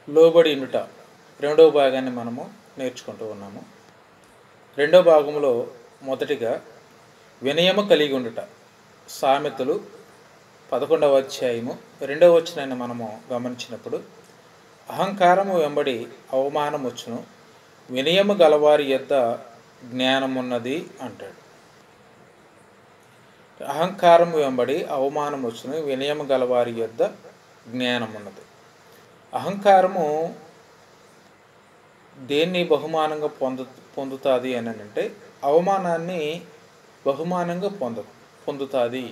లోబడి ఉండుట రెండవ భాగాన్ని మనము నేర్చుకుంటూ ఉన్నాము. రెండవ భాగంలో మొదటిగా వినయము కలిగి ఉండుట. సామెతలు 11వ అధ్యాయము 2వ వచనాన్ని మనము గమనించినప్పుడు, అహంకారము వెంబడి అవమానం వచ్చును, వినయము గలవారి యొద్ద జ్ఞానమున్నది అంటాడు. అహంకారము వెంబడి అవమానం వచ్చును, వినయము గలవారి యొద్ద జ్ఞానమున్నది. అహంకారము దేన్ని బహుమానంగా పొందుతుంది అని అంటే అవమానాన్ని బహుమానంగా పొందుతుంది.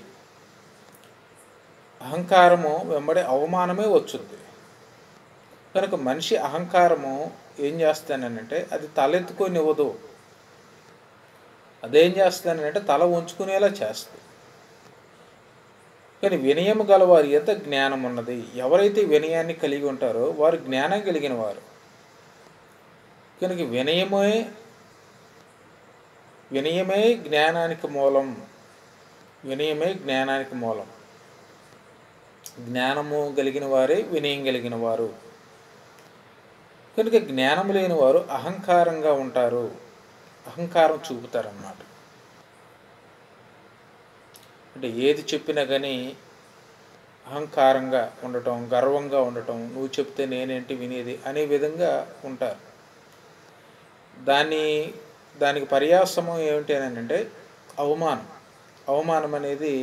అహంకారము వెంబడి అవమానమే వచ్చుద్ది. కనుక మనిషి అహంకారము ఏం చేస్తానంటే అది తలెత్తుకొనివ్వదు. అదేం చేస్తానంటే తల ఉంచుకునేలా చేస్తుంది. కానీ వినయము గల వారి యొద్ద జ్ఞానం ఉన్నది. ఎవరైతే వినయాన్ని కలిగి ఉంటారో వారు జ్ఞానం కలిగిన వారు. కనుక వినయమే జ్ఞానానికి మూలం. వినయమే జ్ఞానానికి మూలం. జ్ఞానము కలిగిన వారే వినయం కలిగిన వారు. కనుక జ్ఞానము లేని వారు అహంకారంగా ఉంటారు, అహంకారం చూపుతారన్నమాట. అంటే ఏది చెప్పినా కానీ అహంకారంగా ఉండటం, గర్వంగా ఉండటం, నువ్వు చెప్తే నేనేంటి వినేది అనే విధంగా ఉంటారు. దానికి పర్యాసము ఏమిటి అని అంటే అవమానం. అవమానం అనేది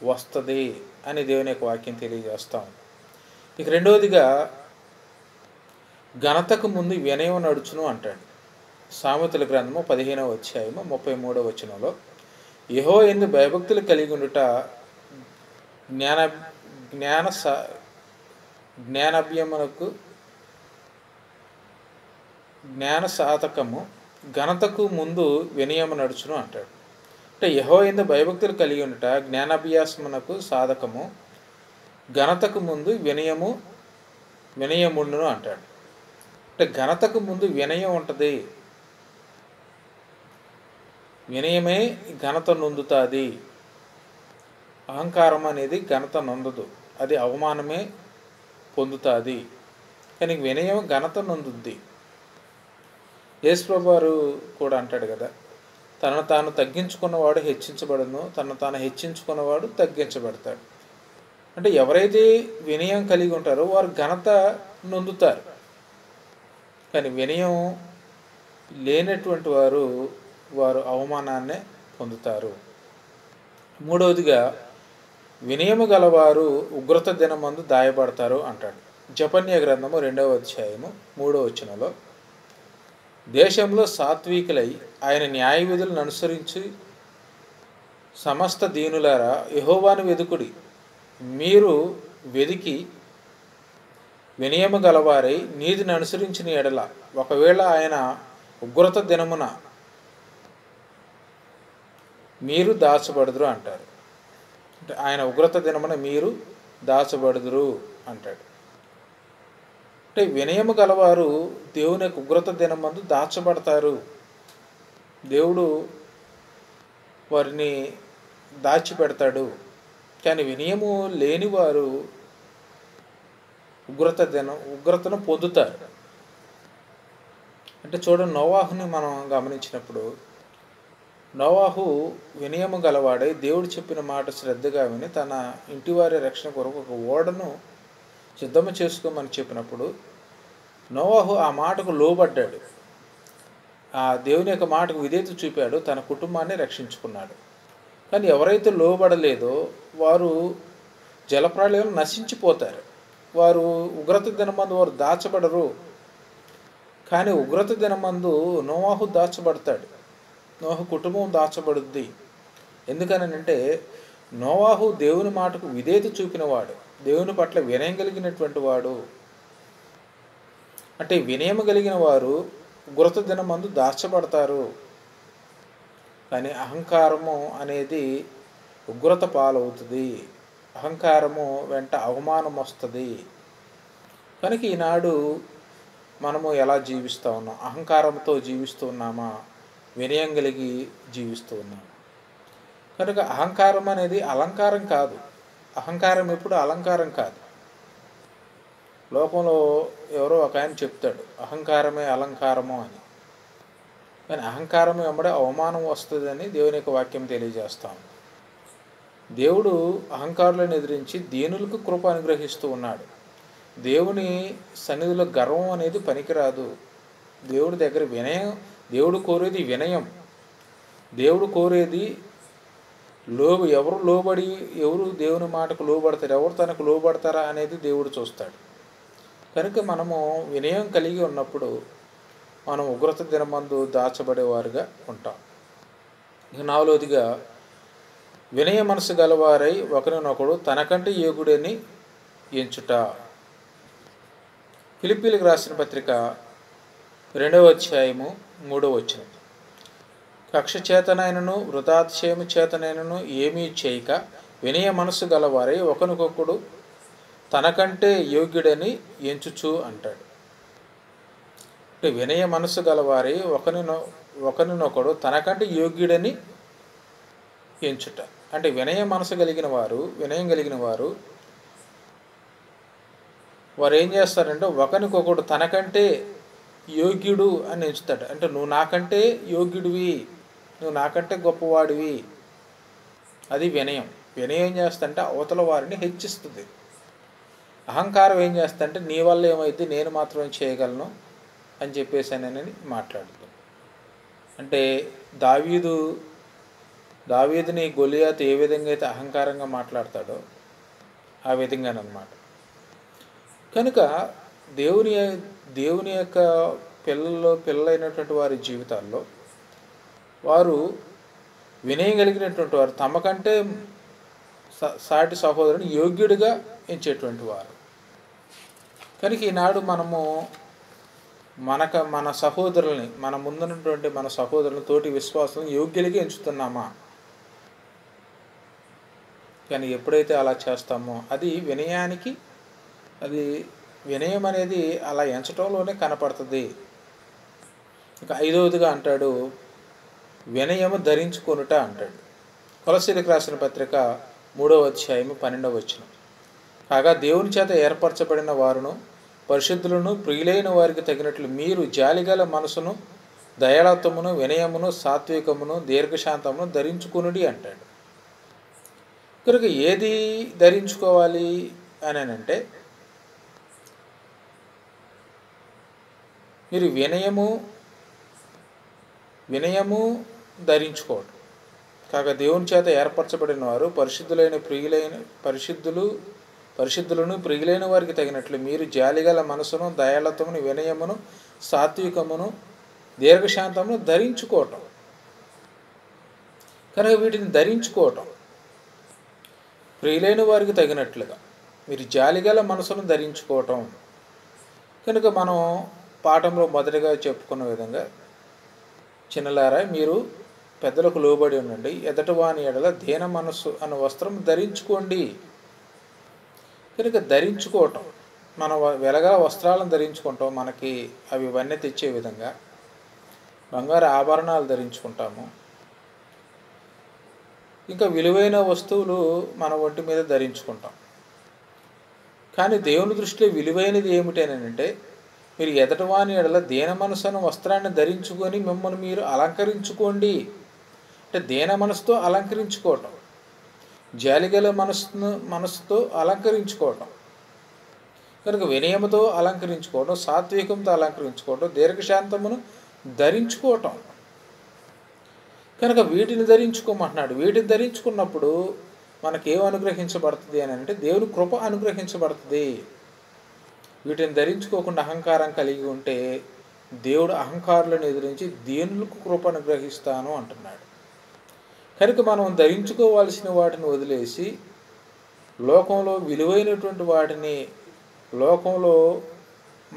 వస్తుంది అని దేవుని యొక్క వాక్యం తెలియజేస్తాం. ఇక రెండవదిగా ఘనతకు ముందు వినయం నడుచును అంటాడు. సామెతల గ్రంథము 15వ అధ్యాయము 33వ వచనంలో, యెహోవా యందు భయభక్తులు కలిగి ఉండుట జ్ఞానాభ్యమునకు జ్ఞాన సాధకము, ఘనతకు ముందు వినయము నడుచును అంటాడు. అంటే యెహోవా యందు భయభక్తులు కలిగి ఉండుట జ్ఞానాభ్యాసమునకు సాధకము, ఘనతకు ముందు వినయముండును అంటాడు. అంటే ఘనతకు ముందు వినయం ఉంటుంది. వినయమే ఘనత నొందుతుంది. అహంకారం అనేది ఘనత నొందదు, అది అవమానమే పొందుతుంది. కానీ వినయం ఘనత నొందుద్ది. యేసుప్రభువు వారు కూడా అంటాడు కదా, తనను తాను తగ్గించుకున్నవాడు హెచ్చించబడును, తనను తాను హెచ్చించుకున్నవాడు తగ్గించబడతాడు. అంటే ఎవరైతే వినయం కలిగి ఉంటారో వారు ఘనత నొందుతారు. కానీ వినయం లేనటువంటి వారు అవమానాన్నే పొందుతారు. మూడవదిగా వినయము గలవారు ఉగ్రత దినమందు దాయబడతారు అంటాడు. జపన్య గ్రంథము 2వ అధ్యాయము 3వ వచనంలో, దేశంలో సాత్వికులై ఆయన న్యాయ విధులను అనుసరించి సమస్త దీనులారా యెహోవాను వెదుకుడి. మీరు వెదికి వినయము గలవారై నీతిని అనుసరించిన ఎడల ఒకవేళ ఆయన ఉగ్రత దినమున మీరు దాచబడుదురు అంటారు. అంటే ఆయన ఉగ్రత దినమున మీరు దాచబడుదురు అంటాడు. అంటే వినయము గలవారు దేవుని యొక్క ఉగ్రత దినమందు దాచబడతారు. దేవుడు వారిని దాచిపెడతాడు. కానీ వినయము లేనివారు ఉగ్రతను పొందుతారు. అంటే చూడండి, నోవాహుని మనం గమనించినప్పుడు నోవాహు వినయము గలవాడై దేవుడు చెప్పిన మాట శ్రద్ధగా విని తన ఇంటివారి రక్షణ కొరకు ఒక ఓడను సిద్ధము చేసుకోమని చెప్పినప్పుడు నోవాహు ఆ మాటకు లోబడ్డాడు. ఆ దేవుని యొక్క మాటకు విధేయత చూపాడు, తన కుటుంబాన్ని రక్షించుకున్నాడు. కానీ ఎవరైతే లోబడలేదో వారు జలప్రళయంలో నశించిపోతారు. వారు ఉగ్రత దినమందు వారు దాచబడరు. కానీ ఉగ్రత దినమందు నోవాహు దాచబడతాడు, నోవాహు కుటుంబం దాచబడుద్ది. ఎందుకనంటే నోవాహు దేవుని మాటకు విధేయత చూపినవాడు, దేవుని పట్ల వినయం కలిగినటువంటి వాడు. అంటే వినయము కలిగిన వారు ఉగ్రత దినమందు దాచబడతారు. కానీ అహంకారము అనేది ఉగ్రత పాలవుతుంది. అహంకారము వెంట అవమానం వస్తుంది. కనుక ఈనాడు మనము ఎలా జీవిస్తూ ఉన్నాం? అహంకారంతో జీవిస్తూ ఉన్నామా, వినయం కలిగి జీవిస్తూ ఉన్నామా? కనుక అహంకారం అనేది అలంకారం కాదు. అహంకారం ఎప్పుడు అలంకారం కాదు. లోకంలో ఎవరో ఒక ఆయన చెప్తాడు, అహంకారమే అలంకారము అని. కానీ అహంకారం వెంబడే అవమానం వస్తుందని దేవుని యొక్క వాక్యం తెలియజేస్తాం. దేవుడు అహంకారులను ఎదిరించి దీనులకు కృప అనుగ్రహిస్తూ ఉన్నాడు. దేవుని సన్నిధిలో గర్వం అనేది పనికిరాదు. దేవుడి దగ్గర వినయం, దేవుడు కోరేది వినయం. దేవుడు కోరేది ఎవరు దేవుని మాటకు లోబడతారు, ఎవరు తనకు లోబడతారా అనేది దేవుడు చూస్తాడు. కనుక మనము వినయం కలిగి ఉన్నప్పుడు మనం ఉగ్రత దినమందు దాచబడేవారుగా ఉంటాం. ఇక 4వదిగా, వినయ మనసు గలవారై ఒకరినొకడు తనకంటే యోగుడని ఎంచుట. ఫిలిప్పీలకు రాసిన పత్రిక 2వ అధ్యాయము 3వ వచనం. కక్ష చేతనైనను వృథాతిశయము చేతనైనను ఏమీ చేయక వినయ మనసు గలవారై ఒకరినొకడు తనకంటే యోగ్యుడని ఎంచుచు అంటాడు. అంటే వినయ మనసు గలవారై ఒకరినొకడు తనకంటే యోగ్యుడని ఎంచుట. అంటే వినయం కలిగిన వారు ఏం చేస్తారంటే ఒకరికొకడు తనకంటే యోగ్యుడు అని ఎంచుతాడు. అంటే నువ్వు నాకంటే యోగ్యుడివి, నువ్వు నాకంటే గొప్పవాడివి. అది వినయం. వినయం ఏం చేస్తుంటే అవతల వారిని హెచ్చిస్తుంది. అహంకారం ఏం చేస్తుంటే నీ వల్ల ఏమైతే నేను మాత్రం చేయగలను అని చెప్పేసానని మాట్లాడుతుంది. అంటే దావీదుని గొలియాతు ఏ విధంగా అయితే అహంకారంగా మాట్లాడతాడో ఆ విధంగానమాట. కనుక దేవుని యొక్క పిల్లలైనటువంటి వారి జీవితాల్లో వారు వినయం కలిగినటువంటి వారు, తమకంటే సాటి సహోదరుని యోగ్యుడిగా ఎంచేటువంటి వారు. కనుక ఈనాడు మనము మన సహోదరుల్ని, మన ముందున్నటువంటి మన సహోదరులను, తోటి విశ్వాసం యోగ్యులుగా ఎంచుతున్నామా? కానీ ఎప్పుడైతే అలా చేస్తామో అది వినయం అనేది అలా ఎంచటంలోనే కనపడుతుంది. ఇక 5వదిగా అంటాడు, వినయము ధరించుకొనుట అంటాడు. కొలస్సీలకు రాసిన పత్రిక 3వ అధ్యాయము 12వ వచనం. కాగా దేవుని చేత ఏర్పరచబడిన వారును పరిశుద్ధులను ప్రియులైన వారికి తగినట్లు మీరు జాలిగల మనసును, దయాళత్వమును, వినయమును, సాత్వికమును, దీర్ఘశాంతమును ధరించుకొనుడి అంటాడు. కనుక ఏది ధరించుకోవాలి అని అంటే మీరు వినయము ధరించుకోవడం. కాగా దేవుని చేత ఏర్పరచబడిన వారు పరిశుద్ధులను ప్రియులైన వారికి తగినట్లు మీరు జాలిగల మనసును, దయాళత్వమును, వినయమును, సాత్వికమును, దీర్ఘశాంతమును ధరించుకోవటం. కనుక వీటిని ధరించుకోవటం ప్రియులైన వారికి తగినట్లుగా మీరు జాలిగల మనసును ధరించుకోవటం. కనుక మనం పాఠంలో మొదటిగా చెప్పుకున్న విధంగా, చిన్నలారా మీరు పెద్దలకు లోబడి ఉండండి, ఎదటివాని ఎడల దీన మనస్సు అన్న వస్త్రం ధరించుకోండి. కనుక ధరించుకోవటం, మనం వెలగల వస్త్రాలను ధరించుకుంటాం, మనకి అవి వన్నె తెచ్చే విధంగా బంగారు ఆభరణాలు ధరించుకుంటాము. ఇంకా విలువైన వస్తువులు మన ఒంటి మీద ధరించుకుంటాం. కానీ దేవుని దృష్టిలో విలువైనది ఏమిటనంటే మీరు ఎదటివాని ఎడల దీన మనసు అన్న వస్త్రాన్ని ధరించుకొని మిమ్మల్ని మీరు అలంకరించుకోండి. అంటే దీన మనసుతో అలంకరించుకోవటం, జాలిగల మనసుతో అలంకరించుకోవటం. కనుక వినయముతో అలంకరించుకోవటం, సాత్వికంతో అలంకరించుకోవటం, దీర్ఘశాంతమును ధరించుకోవటం. కనుక వీటిని ధరించుకోమంటున్నాడు. వీటిని ధరించుకున్నప్పుడు మనకేం అనుగ్రహించబడుతుంది అని అంటే దేవుని కృప అనుగ్రహించబడుతుంది. వీటిని ధరించుకోకుండా అహంకారం కలిగి ఉంటే దేవుడు అహంకారులను ఎదిరించి దీనులకు కృప అనుగ్రహిస్తాను అంటున్నాడు. కనుక మనం ధరించుకోవాల్సిన వాటిని వదిలేసి లోకంలో విలువైనటువంటి వాటిని, లోకంలో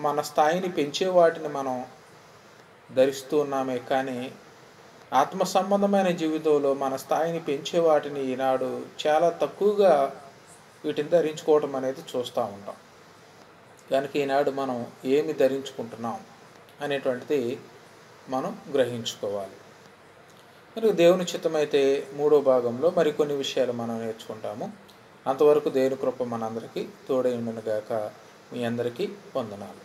మన స్థాయిని పెంచే వాటిని మనం ధరిస్తూ ఉన్నామే. కానీ ఆత్మ సంబంధమైన జీవితంలో మన స్థాయిని పెంచే వాటిని ఈనాడు చాలా తక్కువగా వీటిని ధరించుకోవటం అనేది చూస్తూ ఉంటాం. కనుక ఈనాడు మనం ఏమి ధరించుకుంటున్నాం అనేటువంటిది మనం గ్రహించుకోవాలి. కనుక దేవుని చిత్తమైతే 3వ భాగంలో మరికొన్ని విషయాలు మనం నేర్చుకుంటాము. అంతవరకు దేవుని కృప మనందరికీ తోడై ఉండును గాక. మీ అందరికీ వందనాలు.